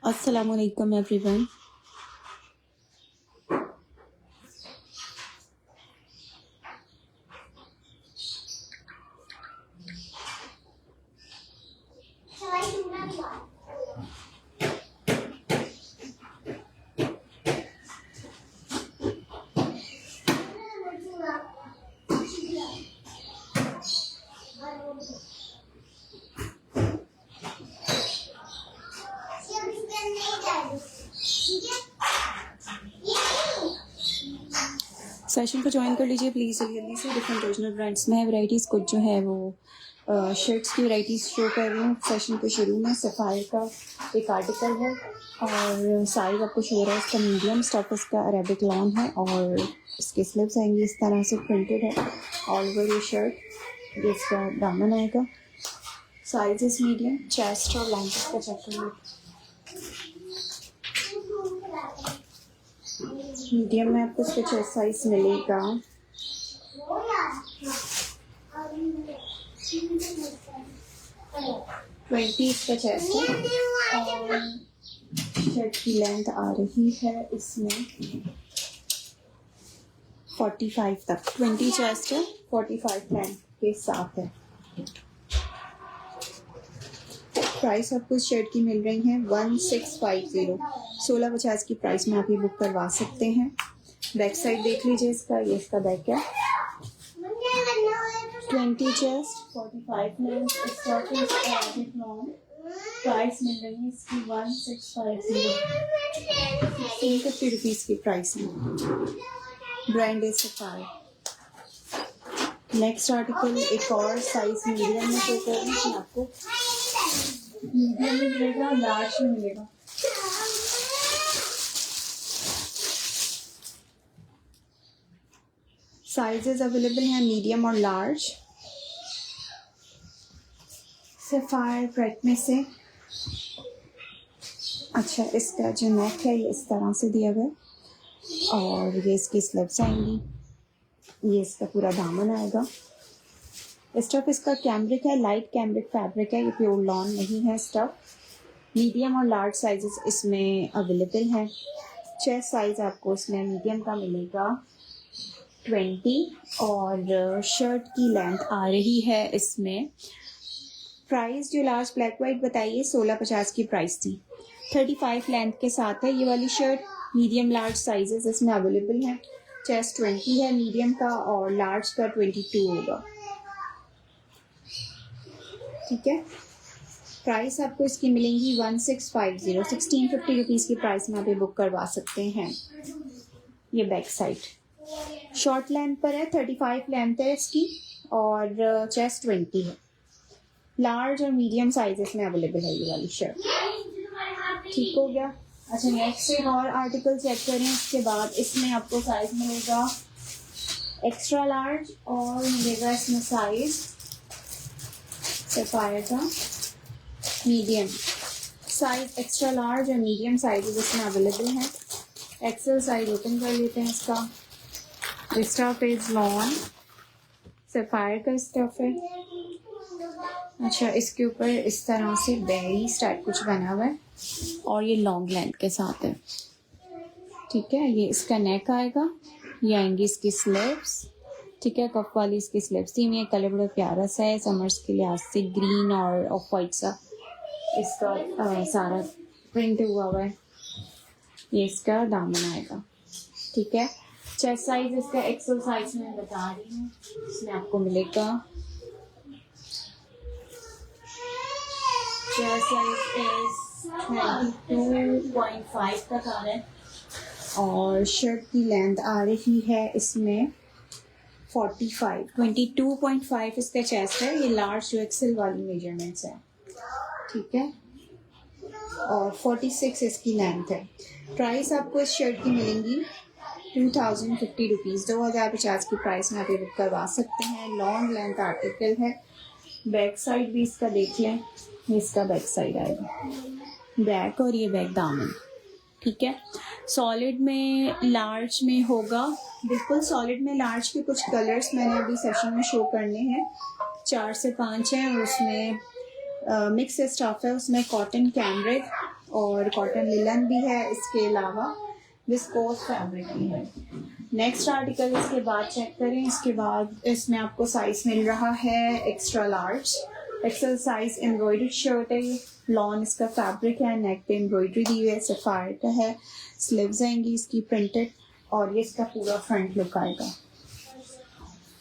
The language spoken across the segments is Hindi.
Assalamualaikum everyone. सेशन को ज्वाइन कर लीजिए प्लीज़ जल्दी से। डिफरेंट ओरिजिनल ब्रांड्स में है वैराइटीज़, कुछ जो है वो शर्ट्स की वैराइटीज़ शो कर रही हूँ सेशन के शुरू में। सफ़ायर का एक आर्टिकल है और साइज आपको शो हो रहा है इसका मीडियम। स्टफ इसका अरेबिक लॉन है और इसके स्लीव्स आएंगी इस तरह से, प्रिंटेड है ऑल ओवर ये शर्ट। ये इसका दामन आएगा, साइज इज मीडियम। चेस्ट और लेंथ इसका चेक कर लो। मीडियम में आपको इसका चेस्ट साइज मिलेगा 20 इसका चेस्ट है और शर्ट की लेंथ आ रही है इसमें 45 तक। 20 चेस्ट है, 45 लेंथ के साथ है। प्राइस आपको इस शर्ट की मिल रही है 1650। 1650 की प्राइस में आप ये बुक करवा सकते हैं। बैक साइड देख लीजिए इसका, ये इसका बैक है। 20 चेस्ट, 45 लेंथ, प्राइस मिल रही है इसकी 1650। 1650 रुपीज़ की प्राइस है। Brand is sapphire. Next article एक और साइज मीडियम में शो कर रही हूँ आपको। मीडियम में मिलेगा, लार्ज में मिलेगा। साइजेस अवेलेबल हैं मीडियम और लार्ज। सफायर ब्राइट में से। अच्छा, इसका जो नेक है ये इस तरह से दिया हुआ है और ये इसकी स्लीव्स आएंगी। ये इसका पूरा दामन आएगा। स्टफ इसका कैम्ब्रिक है, लाइट कैम्ब्रिक फैब्रिक है, ये प्योर लॉन नहीं है स्टफ। मीडियम और लार्ज साइजेस इसमें अवेलेबल हैं। चेस्ट साइज आपको इसमें मीडियम का मिलेगा 20 और शर्ट की लेंथ आ रही है इसमें। प्राइस जो लास्ट ब्लैक वाइट बताइए 1650 की प्राइस थी। 35 लेंथ के साथ है ये वाली शर्ट। मीडियम लार्ज साइजेस इसमें अवेलेबल हैं। चेस्ट 20 है मीडियम का और लार्ज का 22 होगा। ठीक है, प्राइस आपको इसकी मिलेंगी 1650। 1650 रुपीज़ की प्राइस में आप ये बुक करवा सकते हैं। ये बैक साइड शॉर्ट लेंथ पर है, 35 लेंथ है इसकी और चेस्ट 20 है। लार्ज और मीडियम साइजेस में अवेलेबल है ये वाली शर्ट। ठीक हो गया। अच्छा, नेक्स्ट एक और आर्टिकल चेक करें। इसके बाद इसमें आपको साइज मिलेगा एक्स्ट्रा लार्ज और मिलेगा इसमें साइज सफायर का मीडियम। साइज एक्स्ट्रा लार्ज और मीडियम साइजेस इसमें अवेलेबल हैं। एक्सेल साइज ओपन कर लेते हैं इसका। स्टफ इज लॉन, सफायर का स्टफ है। अच्छा, इसके ऊपर इस तरह से बेरीज टाइप कुछ बना हुआ है और ये लॉन्ग लेंथ के साथ है। ठीक है, ये इसका नेक आएगा, ये आएंगी इसकी स्लीव्स। ठीक है, कफ वाली इसकी स्लीव्स थी। ये कलर बड़ा प्यारा सा है, समर्स के लिहाज से ग्रीन और ऑफ वाइट सा इसका सारा प्रिंट हुआ हुआ है। ये इसका दामन आएगा। ठीक है, चेस्ट साइज इसका एक्सेल साइज में बता रही हूँ। इसमें आपको मिलेगा चेस्ट साइज इज 22.5 तक आ रहा है और शर्ट की लेंथ आ रही है इसमें 45। 22.5 इसका चेस्ट है। ये लार्ज जो एक्सेल वाली मेजरमेंट्स है। ठीक है, और 46 इसकी लेंथ है। प्राइस आपको इस शर्ट की मिलेंगी 2050 रुपीज़। 2050 की प्राइस में आप ये बुक करवा सकते हैं। लॉन्ग लेंथ आर्टिकल है। बैक साइड भी इसका देख लें, ये इसका बैक साइड आएगा, बैक और ये बैक दामन। ठीक है, सॉलिड में लार्ज में होगा, बिल्कुल सॉलिड में लार्ज के कुछ कलर्स मैंने अभी सेशन में शो करने हैं। 4 से 5 हैं और उसमें मिक्स स्टफ है। उसमें कॉटन कैमरिक और कॉटन लिलन भी है, इसके अलावा विस्कोस फैब्रिक भी है। नेक्स्ट आर्टिकल इसके बाद चेक करें। इसके बाद इसमें आपको साइज मिल रहा है extra large, XL size. Embroidered shirt है, लॉन इसका फैब्रिक है, नेक पे एम्ब्रॉयडरी दी हुई है, सफायर का है, स्लीव्स आएंगी इसकी प्रिंटेड, और ये इसका पूरा फ्रंट लुक आएगा।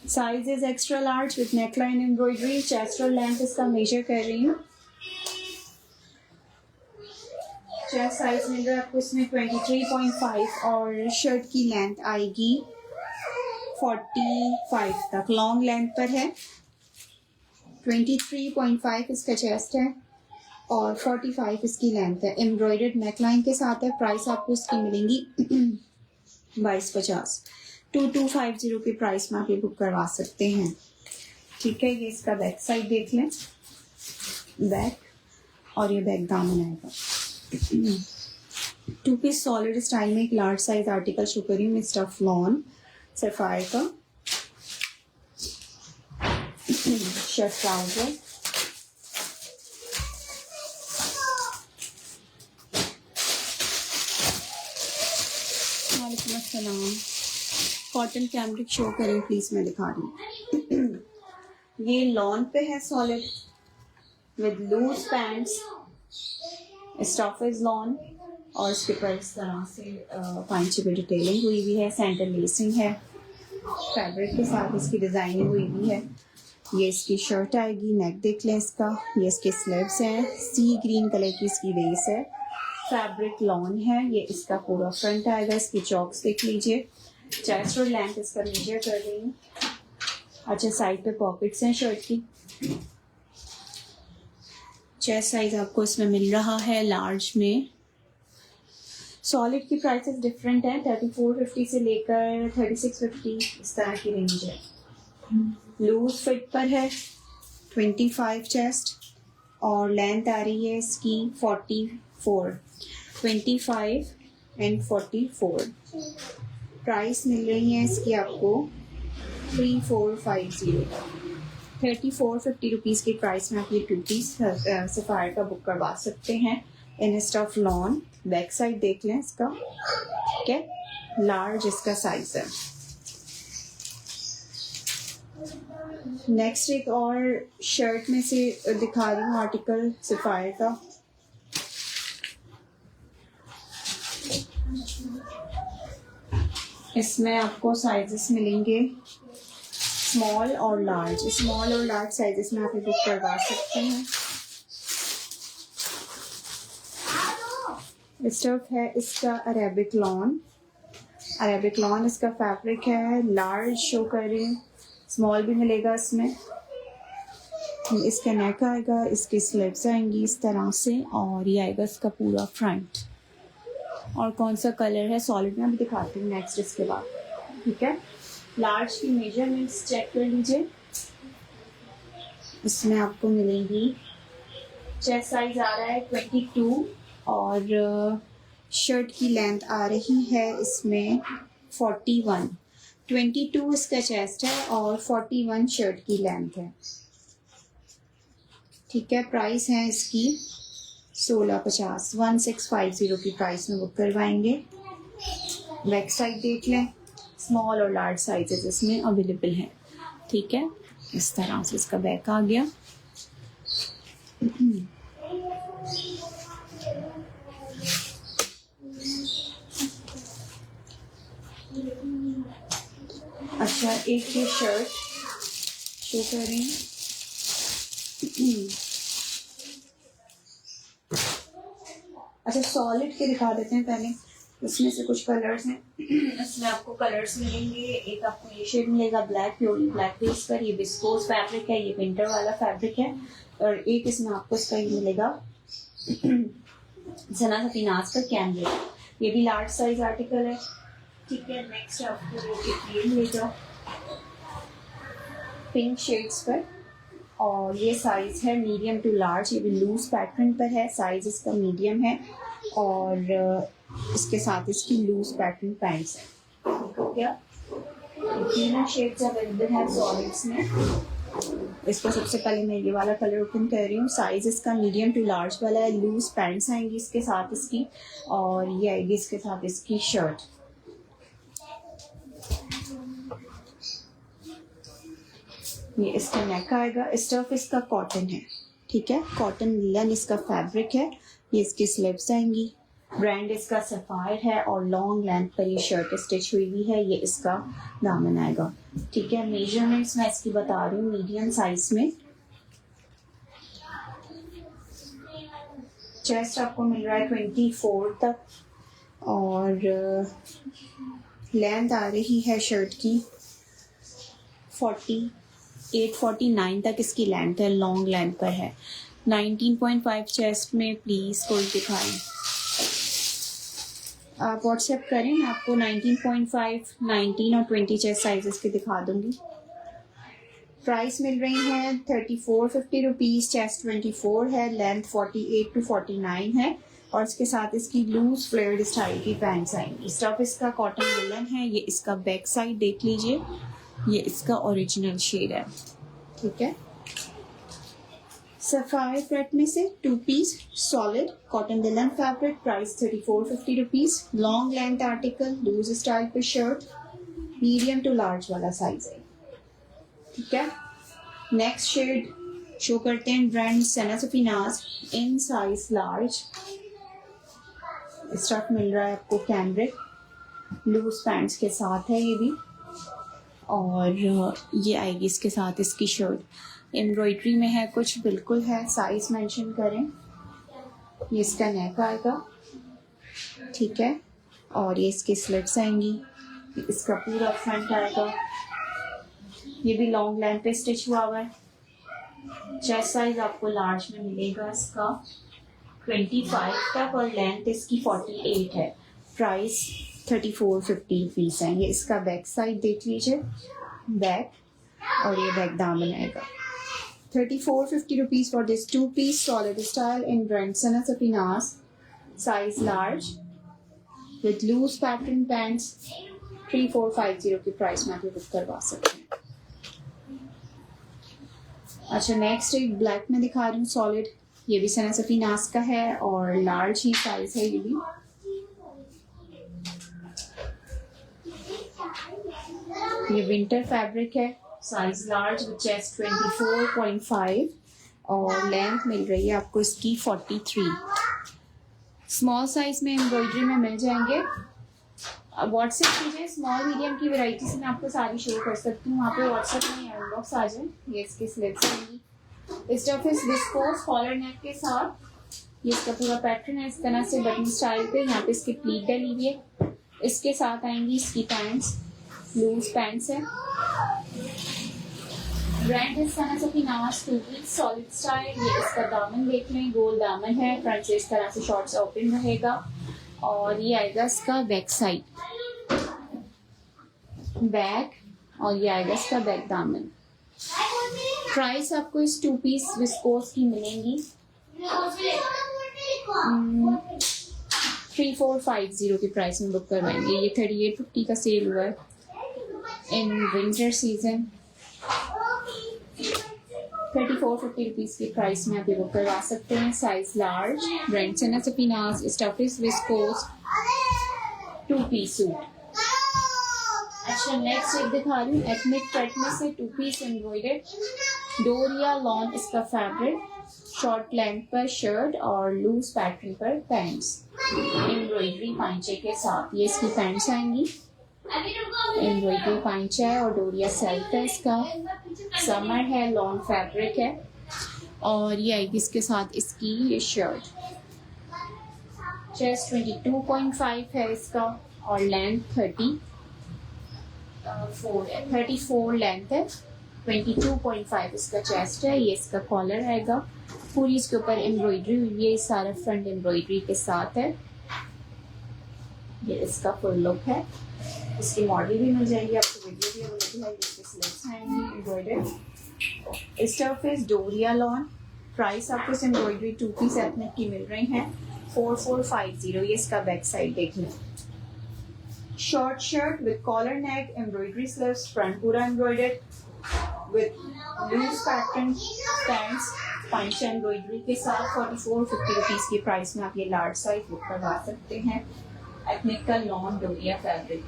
Size is extra large with neckline embroidery. Chest और लेंथ इसका मेजर कर रही हूँ। चेस्ट साइज मिल रहा है आपको इसमें 23.5 और शर्ट की लेंथ आएगी 45 तक। लॉन्ग लेंथ पर है। 23.5 इसका चेस्ट है और 45 इसकी लेंथ है। एम्ब्रॉयडर्ड नेकलाइन के साथ है। प्राइस आपको इसकी मिलेंगी 2250। 2250 के प्राइस में आप ये बुक करवा सकते हैं। ठीक है, ये इसका बैक साइड देख लें, बैक, और ये बैक दामन आएगा। 2 पीस सॉलिड स्टाइल में एक लार्ज साइज आर्टिकल शो करी हूँ, स्टफ लॉन सफायर का। शर्ट ट्राउजर, वालेकुम अस्सलाम। कॉटन कैमरिक शो करें प्लीज, मैं दिखा रही हूँ। ये लॉन पे है solid with loose pants, stuff is lawn, और इसके ऊपर इस तरह से 5 चिपी डिटेलिंग हुई हुई है, सेंटर लेसिंग है, फैब्रिक के साथ इसकी डिजाइनिंग हुई हुई है। ये इसकी शर्ट आएगी, नेक देख लें इसका, ये इसके स्लीव्स हैं, सी ग्रीन कलर की इसकी बेस है, फैब्रिक लॉन है, ये इसका पूरा फ्रंट आएगा। इसकी चॉक्स देख लीजिए। चेस्ट और लेंथ इसका मेजर कर रही हूँ। अच्छा, साइड पे पॉकेट्स हैं शर्ट की। चेस्ट साइज आपको इसमें मिल रहा है लार्ज में। सॉलिड की प्राइसेस डिफरेंट है, 3450 से लेकर 3650 इस तरह की रेंज है। लूज फिट पर है, 25 चेस्ट, और लेंथ आ रही है इसकी 44, 25 एंड 44। प्राइस मिल रही है इसकी आपको 3450। 3450 रुपीज़ की प्राइस में आप ये 2 पीस सफायर का बुक करवा सकते हैं in stuff lawn. Back side देख लें इसका, ठीक है, लार्ज इसका साइज है। नेक्स्ट एक और शर्ट में से दिखा रही हूँ आर्टिकल सफायर का। इसमें आपको साइजेस मिलेंगे स्मॉल और लार्ज। स्मॉल और लार्ज साइजेस में आप ये बुक करवा सकते हैं। स्टफ है इसका अरेबिक लॉन, अरेबिक लॉन इसका फैब्रिक है, लार्ज शो कर रही हूँ, स्मॉल भी मिलेगा इसमें। इसका नेक आएगा, इसके स्लीव्स आएंगी इस तरह से, और ये आएगा इसका पूरा फ्रंट। और कौन सा कलर है सॉलिड में अभी दिखाती हूँ नेक्स्ट इसके बाद, ठीक है। लार्ज की मेजरमेंट्स चेक कर लीजिए। इसमें आपको मिलेंगी, चेस्ट साइज आ रहा है 22 और शर्ट की लेंथ आ रही है इसमें 41। 22 इसका चेस्ट है और 41 शर्ट की लेंथ है, ठीक है। प्राइस है इसकी 1650, 1650 की प्राइस में बुक करवाएंगे। बैक साइड देख लें, स्मॉल और लार्ज साइजेस इसमें अवेलेबल हैं, ठीक है। इस तरह से इसका बैक आ गया। अच्छा, एक ये शर्ट शो करें। अच्छा, सॉलिड के दिखा देते हैं पहले। इसमें से कुछ कलर्स हैं। इसमें आपको कलर्स मिलेंगे। एक आपको ये शेड मिलेगा ब्लैक, प्योरली ब्लैक बेस पर। ये विस्कोस फैब्रिक है, ये विंटर वाला फैब्रिक है। और एक इसमें आपको इसका ये मिलेगा सना सफीनाज का कैमरिक, ये भी लार्ज साइज आर्टिकल है, ठीक है। नेक्स्ट आपको ये मिलेगा पिंक शेड्स पर, और ये साइज है मीडियम टू लार्ज। ये भी लूज पैटर्न पर है, साइज इसका मीडियम है, और इसके साथ इसकी लूज पैटर्न पैंट्स है, ठीक हो गया। तीनों शेड्स अवेलेबल है सॉलिड्स में। इसको सबसे पहले मैं ये वाला कलर ओपन कर रही हूँ। साइज इसका मीडियम टू लार्ज वाला है। लूज पैंट्स आएंगी इसके साथ इसकी, और ये आएगी इसके साथ इसकी शर्ट। ये इसका नेक आएगा। स्टफ इसका कॉटन है, ठीक है, कॉटन लिनन इसका फैब्रिक है। ये इसकी स्लीव्स आएंगी। ब्रांड इसका सफायर है और लॉन्ग लेंथ पर ये शर्ट स्टिच हुई हुई है। ये इसका दामन आएगा, ठीक है। मेजरमेंट्स मैं इसकी बता रही हूँ मीडियम साइज में। चेस्ट आपको मिल रहा है 24 तक, और लेंथ आ रही है शर्ट की 48-49 तक इसकी लेंथ है, लॉन्ग लेंथ पर है। 19.5 चेस्ट में प्लीज़ कोई दिखाएं। आप व्हाट्सएप करें, मैं आपको 19.5, 19 और 20 चेस्ट साइजेस के दिखा दूंगी। प्राइस मिल रही है 3450 रुपीज़। चेस्ट 24 है, लेंथ 48 to 49 है, और इसके साथ इसकी लूज फ्लेयर्ड स्टाइल की पैंट्स आएंगी। स्टफ इसका कॉटन वुलन है। ये इसका बैक साइड देख लीजिए, ये इसका ओरिजिनल शेड है, ठीक है। सफायर प्रेट में से 2 piece solid cotton linen fabric. Price 3450 rupees. Long length article, loose style पे शर्ट, मीडियम टू लार्ज वाला साइज है, ठीक है। नेक्स्ट शेड शो करते हैं, brand Sana Safinaz in size large. Stuff मिल रहा है आपको कैमरिक, लूज पैंट्स के साथ है ये भी, और ये आएगी इसके साथ इसकी शर्ट। एम्ब्रॉयडरी में है कुछ, बिल्कुल है, साइज मेंशन करें। ये इसका नेक आएगा, ठीक है, और ये इसकी स्लिट्स आएंगी। इसका पूरा फ्रंट आएगा। ये भी लॉन्ग लेंथ पे स्टिच हुआ हुआ है। चेस्ट साइज आपको लार्ज में मिलेगा इसका 25 तक, और लेंथ इसकी 48 है। प्राइस 3450 रुपीज़ है। ये इसका बैक साइड देख लीजिए, बैक, और ये बैक दामन आएगा। 3450 rupees for this 2-piece solid style in brand Sana Sapinas, size large with loose pattern pants। 3450 की प्राइस में आप ये बुक करवा सकते हैं। अच्छा, नेक्स्ट एक ब्लैक में दिखा रही हूँ सॉलिड। ये भी सना सफीनास का है और लार्ज ही साइज है ये भी। ये विंटर फैब्रिक है, साइज लार्ज विद चेस्ट 24.5, और लेंथ मिल रही है आपको इसकी 43। स्मॉल साइज में एम्ब्रॉयडरी में मिल जाएंगे। व्हाट्सएप कीजिए, स्मॉल मीडियम की वैरायटीज में आपको सारी शो कर सकती हूँ। वहाँ पे व्हाट्सएप में इनबॉक्स आ जाए। ये इसकी स्लिप्स आएंगी। स्टफ इस विस्कोस कॉलर नेक के साथ। ये इसका पूरा पैटर्न है इस तरह से बटन स्टाइल पे। यहाँ पे इसकी प्लीट डली हुई है। इसके साथ आएंगी इसकी पैंट्स, लूज पैंट्स है। ब्रांड है सना सफीनास 2-piece सॉलिड स्टाइल। ये इसका दामन देख लें, गोल दामन है, फ्रंट से इस तरह से शॉर्ट्स ओपन रहेगा, और ये आएगा इसका बैक साइड, बैक, और ये आएगा इसका बैक दामन। प्राइस आपको इस 2-piece विस्कोस की मिलेंगी 3450 की प्राइस में बुक करवाएंगे। ये 3850 का सेल हुआ है इन विंटर सीजन। 3450 रुपीज़ की प्राइस में आप ये बुक करवा सकते हैं। Size large, brand Sana Safinaz, stuff is viscose, 2-piece suit. अच्छा, नेक्स्ट एक दिखा रही हूँ एथनिक कट में से 2-piece एम्ब्रॉयडर्ड डोरिया लॉन इसका फैब्रिक, शॉर्ट लेंथ पर शर्ट और लूज पैटर्न पर पैंट्स, एम्ब्रॉयडरी पांचे के साथ। ये इसकी पैंट्स आएंगी, एम्ब्रॉयडरी पांचा है और डोरिया सेल्फ है इसका। समर है, लॉन्ग फैब्रिक है, और ये आएगी इसके साथ इसकी ये शर्ट। चेस्ट 22.5 है इसका, और लेंथ 34 लेंथ है। 22.5 इसका चेस्ट है। ये इसका कॉलर आएगा। पूरी इसके ऊपर एम्ब्रॉयडरी हुई है, सारा फ्रंट एम्ब्रॉयडरी के साथ है। ये इसका फुल लुक है। इसकी मॉडल भी मिल जाएगी आपको, वीडियो भी अवेलेबल है। इसके स्लीव्स आएंगी एम्ब्रॉयडर्ड। स्टफ इज डोरिया लॉन। प्राइस आपको इस एम्ब्रॉयडरी 2-piece एथनिक की मिल रही हैं 4450। ये इसका बैक साइड देख लें। Short shirt with collar neck, embroidery sleeves, front पूरा embroidered, with loose pattern pants punch embroidery के साथ 44-50 रुपीज़ की प्राइस में आप ये लार्ज साइज बुक करवा सकते हैं। एथनिक का लॉन डोरिया फैब्रिक।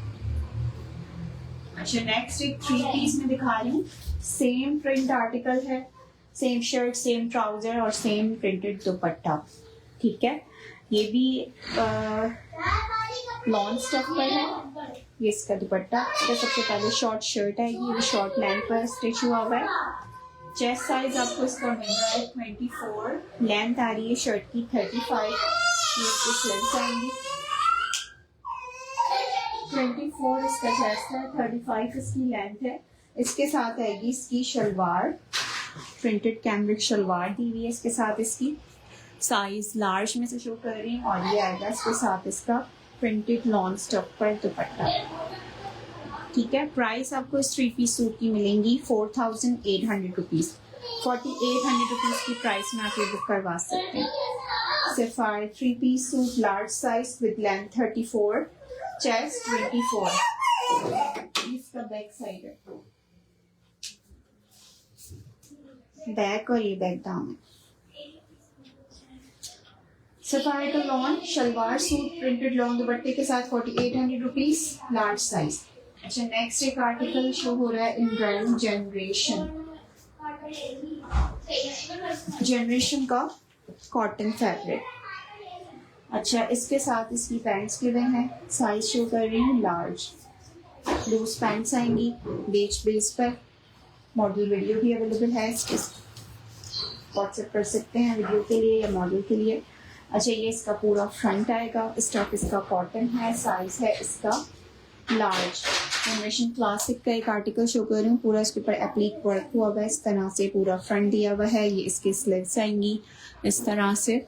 अच्छा नेक्स्ट एक 3 पीस में दिखा रही हूँ। सेम प्रिंट आर्टिकल है, सेम शर्ट, सेम ट्राउजर और सेम प्रिंटेड दुपट्टा। ठीक है, ये भी लॉन स्टफ पर है। ये इसका दुपट्टा। इसका सबसे पहले शॉर्ट शर्ट आएगी, ये शॉर्ट लेंथ पर स्टिच हुआ हुआ है। चेस्ट साइज आपको इसका मिल रहा है 24, लेंथ आ रही है शर्ट की 35। ये इसकी स्लीव्स आएंगी 24 इसका चेस्ट है, 35 इसकी लेंथ है। इसके साथ आएगी इसकी शलवार, प्रिंटेड कैमरिक शलवार दी हुई है इसके साथ। इसकी साइज लार्ज में से शो कर रही हूँ और ये आएगा इसके साथ इसका प्रिंटेड लॉन स्टफ पर दुपट्टा। ठीक है, प्राइस आपको इस 3 पीस सूट की मिलेंगी 4800 रुपीज़। 4800 रुपीज़ की प्राइस में आप ये बुक करवा सकते हैं। Sapphire 3 piece suit large size with length 34, chest 24। इसका बैक साइड है, बैक और ये बैक दाम है। सफायर का lawn shalwar suit printed long दुपट्टे के साथ 4800 रुपीज़, लार्ज साइज। अच्छा नेक्स्ट एक आर्टिकल शो हो रहा है इन ब्रांड जनरेशन का कॉटन फैब्रिक। अच्छा इसके साथ इसकी पैंट्स गिवे हैं, साइज शो कर रही हूँ लार्ज। लूज पैंट्स आएंगी बेच बेस पर। मॉडल वीडियो भी अवेलेबल है, इसके व्हाट्सएप कर सकते हैं वीडियो के लिए या मॉडल के लिए। अच्छा ये इसका पूरा फ्रंट आएगा, स्टफ इसका कॉटन है, साइज है इसका लार्ज। जनरेशन क्लासिक का एक आर्टिकल शो कर रही हूँ, पूरा इसके ऊपर एप्लीक वर्क हुआ हुआ है, इस तरह से पूरा फ्रंट दिया हुआ है। ये इसके स्लीव्स आएंगी इस तरह से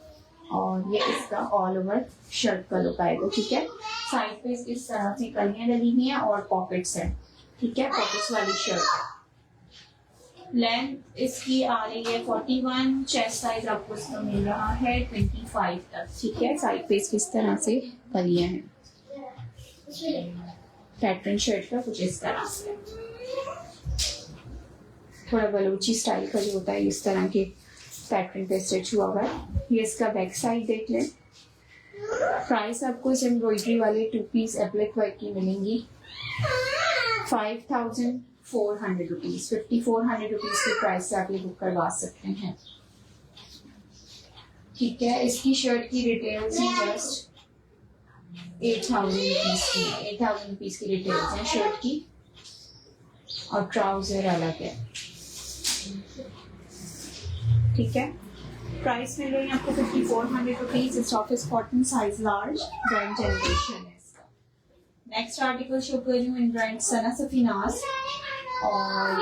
और ये इसका ऑल ओवर शर्ट का लुक आएगा। ठीक है, साइड पे इस तरह से कलियां डली हुई हैं और पॉकेट्स हैं। ठीक है, पॉकेट्स वाली शर्ट। लेंथ इसकी आ रही है 41, चेस्ट साइज आपको इसका मिल रहा है 25 तक। ठीक है, साइड पे किस तरह से कलियां हैं। पैटर्न शर्ट का कुछ इस तरह से, थोड़ा बलूची स्टाइल का जो होता है इस तरह के पैटर्न पे स्टिच हुआ हुआ है। ये इसका बैक साइड देख लें। प्राइस आपको इस एम्ब्रॉयडरी वाले 2 पीस एप्लिक वर्क की मिलेंगी 5400 रुपीज़। 5400 रुपीज़ की प्राइस से आप ये बुक करवा सकते हैं। ठीक है, इसकी शर्ट की डिटेल्स हैं जस्ट 8000 रुपीज़ की। 8000 रुपीज़ की डिटेल्स हैं शर्ट की और ट्राउजर अलग है। ठीक है, प्राइस मिल रही है आपको 5400 रुपीज़। इस office cotton size large, brand generation है इसका। नेक्स्ट आर्टिकल शो कर रही हूँ इन ब्रांड सना सफीनास और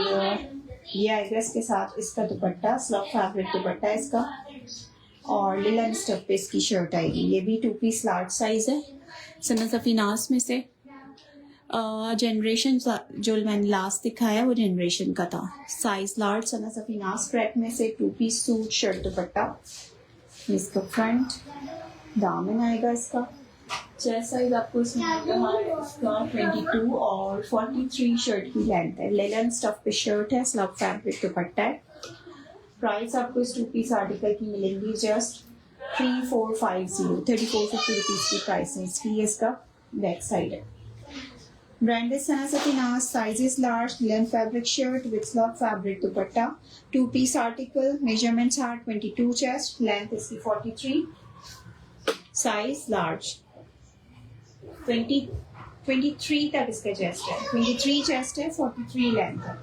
ये आएगा इसके साथ इसका दुपट्टा, स्लॉक फैब्रिक दुपट्टा है इसका और लिलन स्टफ पे इसकी शर्ट आएगी। ये भी 2 पीस लार्ज साइज है। सना सफीनास में से जनरेशन जो मैंने लास्ट दिखाया वो जनरेशन का था। साइज लार्ज सना सफीनास क्रैक में से 2 पीस सूट शर्ट दुपट्टा। इसका फ्रंट दामन आएगा इसका। चेस्ट साइज आपको इसमें इसका 22 और 43 शर्ट की लेंथ है। लेलन स्टफ पे शर्ट है, स्लॉक फैब्रिक दुपट्टा है। प्राइस आपको इस 2 पीस आर्टिकल की मिलेंगी जस्ट 3450 रुपीज़ की प्राइस है इसकी। इसका बैक साइड है। Branded Sana Safinaz, sizes large, length fabric shirt with स्लॉक fabric dupatta. 2 piece article, measurements are 22 chest, length इसकी 43, साइज लार्ज। 23 तक इसका चेस्ट है, 23 चेस्ट है, 43 लेंथ है।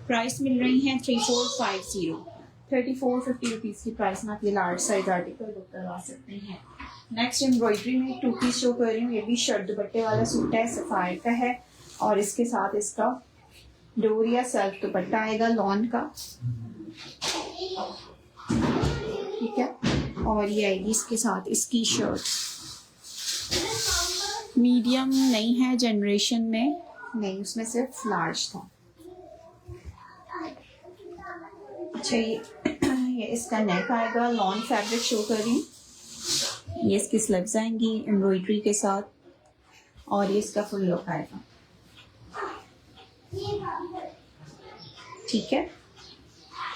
प्राइस मिल रही है 3450 रुपीज़ की प्राइस में आप ये लार्ज साइज आर्टिकल बुक करवा सकते हैं। नेक्स्ट एम्ब्रॉयडरी में 2 पीस शो कर रही हूँ। ये भी शर्ट दुपट्टे वाला सूट है, सफायर का है और इसके साथ इसका डोरिया सेल्फ दुपट्टा आएगा लॉन का। ठीक है, और ये आएगी इसके साथ इसकी शर्ट। मीडियम नहीं है जनरेशन में, नहीं उसमें सिर्फ लार्ज था। अच्छा ये इसका नेक आएगा, लॉन फैब्रिक शो कर रही हूँ। ये इसकी स्लीव्स आएंगी एम्ब्रॉयडरी के साथ और ये इसका फुल लुक आएगा। ठीक है,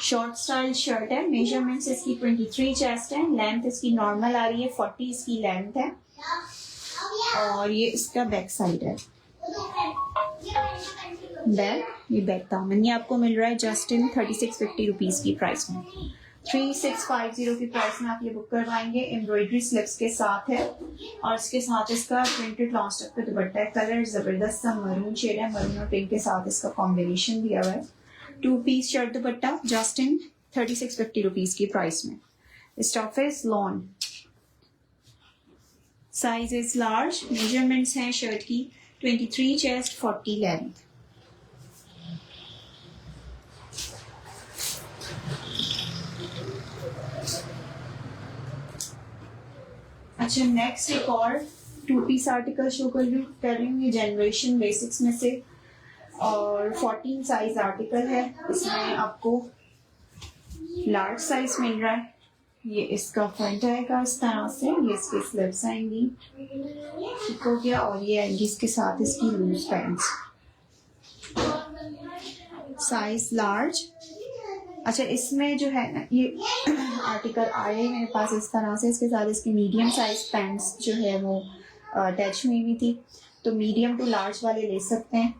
शॉर्ट स्टाइल शर्ट है। मेजरमेंट्स इसकी 23 चेस्ट है, लेंथ इसकी नॉर्मल आ रही है, 40 इसकी लेंथ है, और ये इसका बैक साइड है। ये बैक दामन, ये आपको मिल रहा है जस्ट इन 3650 रुपीज़ की प्राइस में। 3650 की प्राइस में आप ये बुक करवाएंगे। एम्ब्रॉयडरी स्लिप्स के साथ है, और इसके साथ इसका प्रिंटेड लॉन्ग स्टफ का दुपट्टा है। कलर जबरदस्त सा मरून शेड है, मरून और पिंक के साथ इसका कॉम्बिनेशन दिया हुआ है। 2 piece shirt dupatta just in 3650 rupees की प्राइस में। Stuff is lawn, size is large, measurements हैं शर्ट की 23 चेस्ट 40 लेंथ। अच्छा, नेक्स्ट एक और 2 पीस आर्टिकल शो कर रही हूँ, ये जनरेशन बेसिक्स में से, और 14 साइज आर्टिकल है। इसमें आपको लार्ज साइज मिल रहा है। ये इसका फ्रंट आएगा इस तरह से, ये इसकी स्लिप्स आएंगी, ठीक हो गया, और ये आएंगी इसके साथ इसकी लूज पैंट्स, साइज लार्ज। अच्छा, इसमें जो है ना ये आर्टिकल आए मेरे पास इस तरह से, इसके साथ इसकी मीडियम साइज पैंट्स जो है वो अटैच हुई हुई थी, तो मीडियम टू लार्ज वाले ले सकते हैं।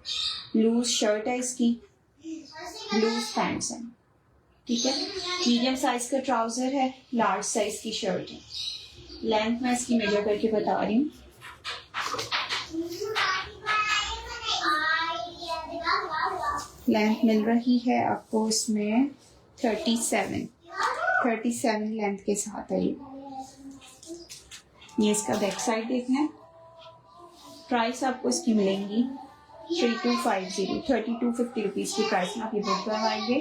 लूज शर्ट है इसकी, लूज पैंट्स हैं, ठीक है। मीडियम साइज का ट्राउजर है, लार्ज साइज की शर्ट है। लेंथ मैं इसकी मेजर करके बता रही हूँ। लेंथ मिल रही है आपको इसमें 37 लेंथ के साथ है। ये इसका बैक साइड देखना है। प्राइस आपको इसकी मिलेंगी 3250 रुपीज़ की प्राइस में आप ये बुक करवाएंगे।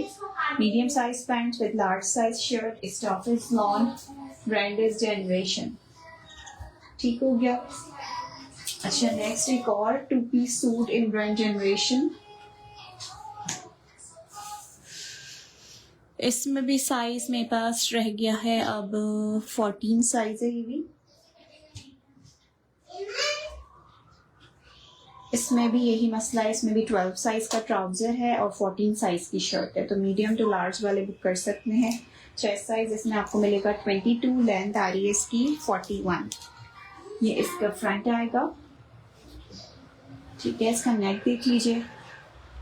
Medium size pant with large size shirt, stuff is lawn, brand is Generation, ठीक हो गया। अच्छा, नेक्स्ट एक और 2 piece suit in brand Generation. इसमें भी साइज मेरे पास रह गया है अब 14 साइज है। ये भी इसमें भी यही मसला है, इसमें भी 12 साइज का ट्राउजर है और 14 साइज की शर्ट है, तो मीडियम टू लार्ज वाले बुक कर सकते हैं। चेस्ट साइज इसमें आपको मिलेगा 22, लेंथ आ रही है इसकी 41। ये इसका फ्रंट आएगा, ठीक है। इसका नेक देख लीजिए,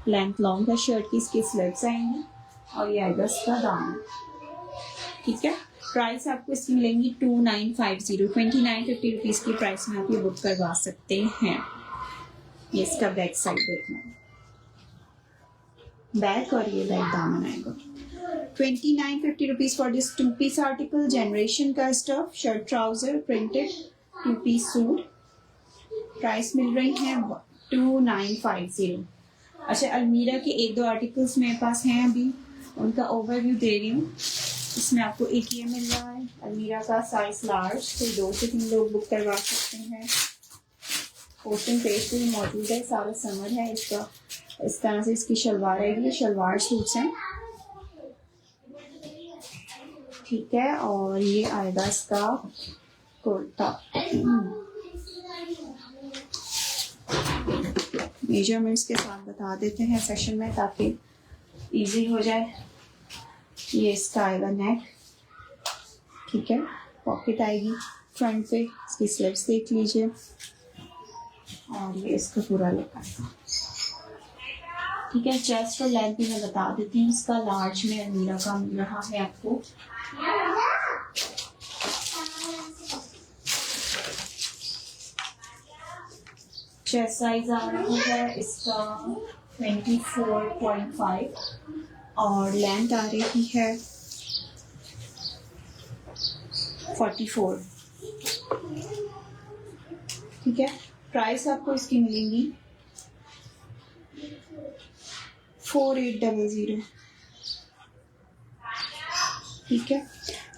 लेंथ लॉन्ग है शर्ट की, इसकी स्लिप्स आएंगी, और ये आएगा इसका दामन, ठीक है। प्राइस आपको इसकी मिलेंगी 2950 रुपीज़ की प्राइस में आप ये बुक करवा सकते हैं। ये इसका बैक साइड देखना, बैक, और ये बैक दामन आएगा। 2950 rupees for this 2 piece article, generation का stuff, shirt trouser, printed 2 piece suit. Price मिल रही है 2950। अच्छा, अलमीरा के 1-2 आर्टिकल्स मेरे पास हैं, अभी उनका ओवरव्यू दे रही हूँ। इसमें आपको एक ये मिल रहा है अलमीरा का, साइज लार्ज, तो 2 से 3 लोग बुक करवा सकते हैं। पोस्टिंग पेज पे भी मौजूद है, सारा समर है इसका। इस तरह से इसकी शलवार आएगी, शलवार सूट्स हैं, ठीक है। और ये आएगा इसका कुर्ता। मेजरमेंट्स के साथ बता देते हैं सेशन में ताकि इजी हो जाए। ये इसका आएगा नेक, ठीक है। पॉकेट आएगी फ्रंट पे, इसकी स्लिप्स देख लीजिए, और ये इसका पूरा लुक आएगा, ठीक है। चेस्ट और लेंथ भी मैं बता देती हूँ। इसका लार्ज में अलमीरा का मिल रहा है आपको चेस्ट साइज आ रहा है इसका 24.5 और लेंथ आ रही है 44, ठीक है। प्राइस आपको इसकी मिलेंगी 4800, ठीक है।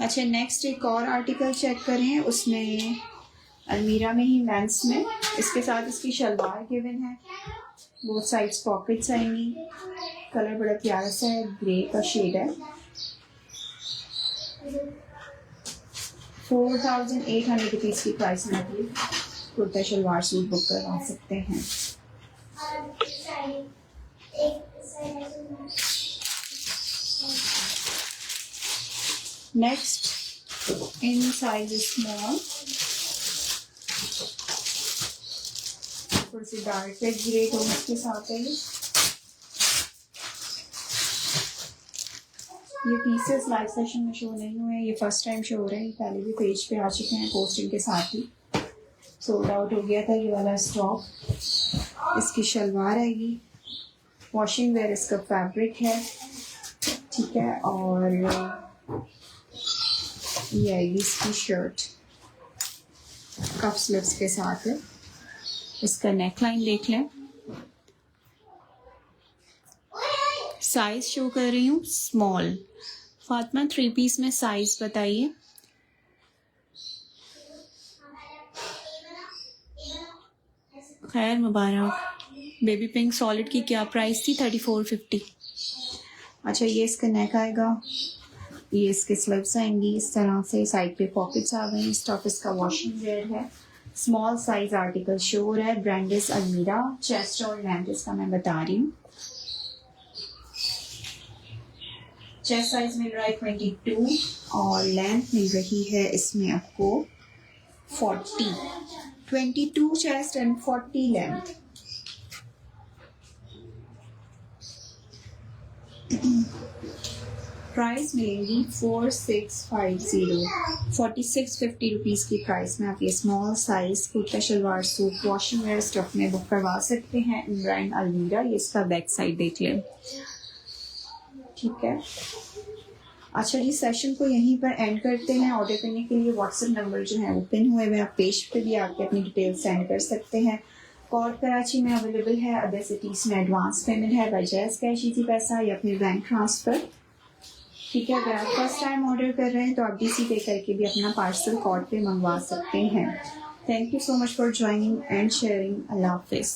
अच्छा, नेक्स्ट एक और आर्टिकल चेक करें, उसमें अलमीरा में ही मेंस में, इसके साथ इसकी शलवार गिवन है, बोथ साइड्स पॉकेट्स आएंगी। कलर बड़ा प्यारा सा है, ग्रे का शेड है। 4800 रुपीज़ की प्राइस में आप कुर्ता शलवार सूट बुक करवा सकते हैं। नेक्स्ट इन साइज स्मॉल, थोड़ी सी डार्क रेड ग्रे टोन के साथ है। ये पीसेस लाइव सेशन में शो नहीं हुए, ये फर्स्ट टाइम शो हो रहे हैं, पहले भी पेज पे आ चुके हैं पोस्टिंग के साथ ही। सोल्ड आउट हो गया था ये वाला स्टॉक। इसकी शलवार आएगी, वॉशिंग वेयर इसका फैब्रिक है, ठीक है। और ये आएगी इसकी शर्ट, कफ स्लीव्स के साथ है। इसका नेक लाइन देख लें, साइज शो कर रही हूँ स्मॉल। फातिमा 3 पीस में साइज बताइए। खैर मुबारक। बेबी पिंक सॉलिड की क्या प्राइस थी? 3450। अच्छा, ये इसका नेक आएगा, ये इसके स्लीव्स आएंगी इस तरह से, साइड पे पॉकेट्स आ गई। स्टॉक इसका वॉशिंग वेयर है, स्मॉल साइज आर्टिकल शो हो रहा है। ब्रांड इज अलमीरा। चेस्ट और लेंथ इसका मैं बता रही हूँ। चेस्ट साइज मिल रहा है 22 और लेंथ मिल रही है इसमें आपको 40। 22 चेस्ट एंड 40 लेंथ। प्राइस मिलेगी 4650, 4650 रुपीज़ की प्राइस में आप ये small size kurta shalwar suit washing wear stuff में बुक करवा सकते हैं। ब्रांड अलमीरा। ये इसका बैक साइड देख लें, ठीक है। अच्छा जी, सेशन को यहीं पर एंड करते हैं। ऑर्डर करने के लिए व्हाट्सएप नंबर जो है वो पिन हुए हुए, आप पेज पे भी आके अपनी डिटेल सेंड कर सकते हैं। कॉल कराची में अवेलेबल है, अदर सिटीज़ में एडवांस पेमेंट है बाय जैज़ कैश इजी पैसा या फिर बैंक ट्रांसफ़र, ठीक है। अगर आप फर्स्ट टाइम ऑर्डर कर रहे हैं तो आप DC पे करके भी अपना पार्सल कॉर्ड पे मंगवा सकते हैं। Thank you so much for joining and sharing. अल्लाह हाफिज़।